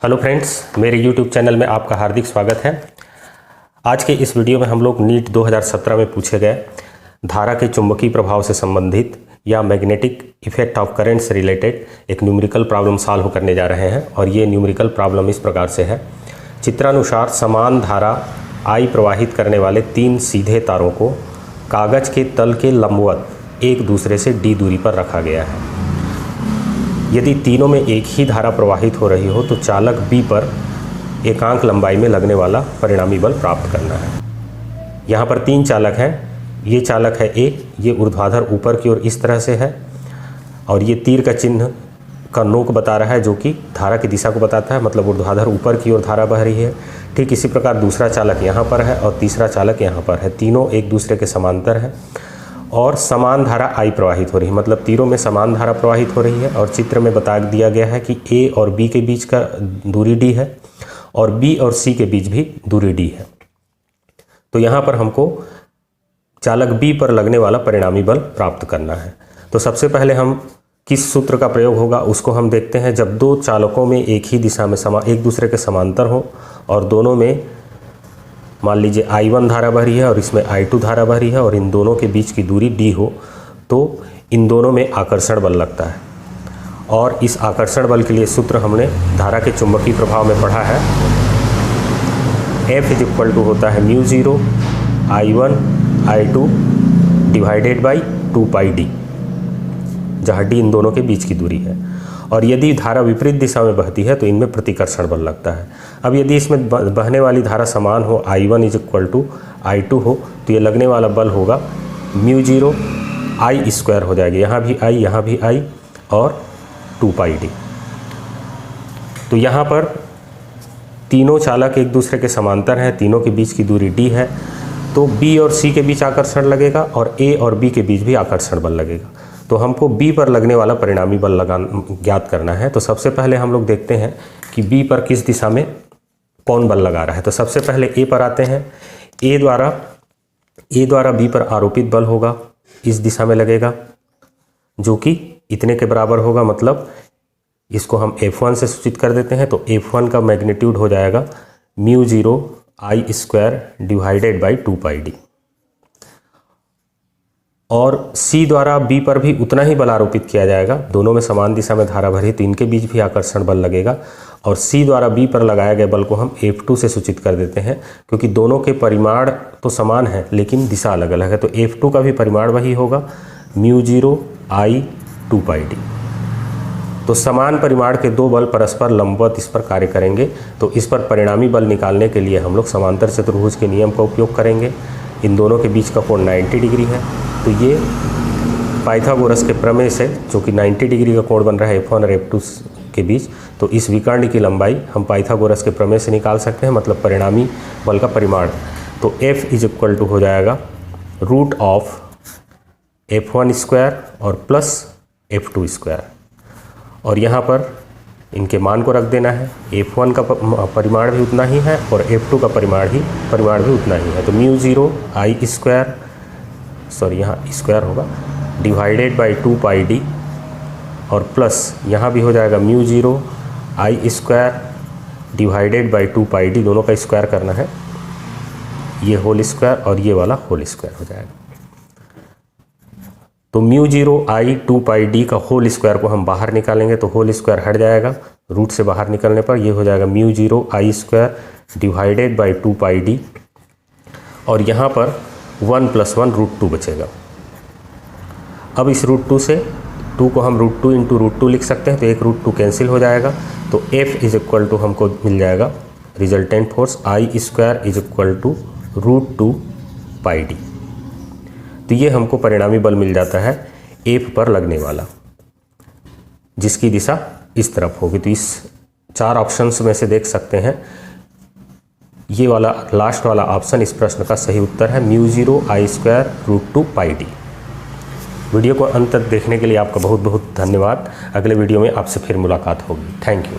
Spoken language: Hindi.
हेलो फ्रेंड्स, मेरे YouTube चैनल में आपका हार्दिक स्वागत है। आज के इस वीडियो में हम लोग नीट 2017 में पूछे गए धारा के चुंबकीय प्रभाव से संबंधित या मैग्नेटिक इफेक्ट ऑफ करंट से रिलेटेड एक न्यूमेरिकल प्रॉब्लम सॉल्व करने जा रहे हैं। और ये न्यूमेरिकल प्रॉब्लम इस प्रकार से है। चित्रानुसार समान धारा I प्रवाहित करने वाले 3 सीधे तारों को कागज़ के तल के लंबवत एक दूसरे से d दूरी पर रखा गया है। यदि तीनों में एक ही धारा प्रवाहित हो रही हो तो चालक B पर एकांक लंबाई में लगने वाला परिणामी बल प्राप्त करना है। यहाँ पर 3 चालक हैं। ये चालक है A, ये ऊर्ध्वाधर ऊपर की ओर इस तरह से है और ये तीर का चिन्ह का नोक बता रहा है जो कि धारा की दिशा को बताता है, मतलब ऊर्ध्वाधर ऊपर की ओर धारा बह रही है। ठीक इसी प्रकार दूसरा चालक यहाँ पर है और तीसरा चालक यहाँ पर है। तीनों एक दूसरे के समांतर है और समान धारा I प्रवाहित हो रही है, मतलब तीरों में समान धारा प्रवाहित हो रही है। और चित्र में बता दिया गया है कि A और B के बीच का दूरी d है और B और C के बीच भी दूरी d है। तो यहाँ पर हमको चालक B पर लगने वाला परिणामी बल प्राप्त करना है। तो सबसे पहले हम किस सूत्र का प्रयोग होगा उसको हम देखते हैं। जब 2 चालकों में एक ही दिशा में एक दूसरे के समांतर हो और दोनों में मान लीजिए I1 धारा बह रही है और इसमें I2 धारा बह रही है और इन दोनों के बीच की दूरी d हो, तो इन दोनों में आकर्षण बल लगता है। और इस आकर्षण बल के लिए सूत्र हमने धारा के चुंबकीय प्रभाव में पढ़ा है। F = होता है μ0 I1 I2 divided by 2πd, जहाँ d इन दोनों के बीच की दूरी है। और यदि धारा विपरीत दिशा में बहती है तो इनमें प्रतिकर्षण बल लगता है। अब यदि इसमें बहने वाली धारा समान हो, I1 = I2 हो, तो ये लगने वाला बल होगा μ0 I² हो जाएगी। यहाँ भी I, यहाँ भी I और 2πd। तो यहाँ पर तीनों चालक एक दूसरे के समांतर हैं, तीनों के बीच की दूरी d है, तो B और C के बीच आकर्षण लगेगा और A और B के बीच भी आकर्षण बल लगेगा। तो हमको B पर लगने वाला परिणामी बल ज्ञात करना है। तो सबसे पहले हम लोग देखते हैं कि B पर किस दिशा में कौन बल लगा रहा है। तो सबसे पहले A पर आते हैं। A द्वारा B पर आरोपित बल होगा, इस दिशा में लगेगा, जो कि इतने के बराबर होगा। मतलब इसको हम F1 से सूचित कर देते हैं। तो F1 का मैग्नीट्यूड हो जाएगा μ0 I² डिवाइडेड बाई 2πd। और C द्वारा B पर भी उतना ही बल आरोपित किया जाएगा। दोनों में समान दिशा में धारा भरी तो इनके बीच भी आकर्षण बल लगेगा। और C द्वारा B पर लगाए गए बल को हम F2 से सूचित कर देते हैं, क्योंकि दोनों के परिमाण तो समान है लेकिन दिशा अलग अलग है। तो F2 का भी परिमाण वही होगा μ0 I 2πd। तो समान परिमाण के 2 बल परस्पर लंबवत इस पर कार्य करेंगे। तो इस पर परिणामी बल निकालने के लिए हम लोग समांतर चतुर्भुज के नियम का उपयोग करेंगे। इन दोनों के बीच का कोण 90 डिग्री है। तो ये पाइथागोरस के प्रमेय से, जो कि 90 डिग्री का कोण बन रहा है F1 और F2 के बीच, तो इस विकर्ण की लंबाई हम पाइथागोरस के प्रमेय से निकाल सकते हैं, मतलब परिणामी बल का परिमाण। तो F = हो जाएगा √F1² और प्लस F2²। और यहाँ पर इनके मान को रख देना है। F1 का परिमाण भी उतना ही है और F2 का परिमाण भी उतना ही है। तो μ0 I², सॉरी यहाँ स्क्वायर होगा, डिवाइडेड बाई 2πd और प्लस यहाँ भी हो जाएगा μ0 I² डिवाइडेड बाई 2πd, दोनों का स्क्वायर करना है। ये होल स्क्वायर और ये वाला होल स्क्वायर हो जाएगा। तो μ0 I 2πd का होल स्क्वायर को हम बाहर निकालेंगे तो होल स्क्वायर हट जाएगा। रूट से बाहर निकलने पर ये हो जाएगा μ0 I² डिवाइडेड बाई 2πd और यहाँ पर 1 + 1 √2 बचेगा। अब इस √2 से 2 को हम √2 × √2 लिख सकते हैं, तो एक √2 कैंसिल हो जाएगा। तो F = हमको मिल जाएगा रिजल्टेंट फोर्स I² = √2πd। तो ये हमको परिणामी बल मिल जाता है F पर लगने वाला, जिसकी दिशा इस तरफ होगी। तो इस 4 ऑप्शंस में से देख सकते हैं, ये वाला लास्ट वाला ऑप्शन इस प्रश्न का सही उत्तर है μ0 I² √2πd। वीडियो को अंत तक देखने के लिए आपका बहुत बहुत धन्यवाद। अगले वीडियो में आपसे फिर मुलाकात होगी। Thank you.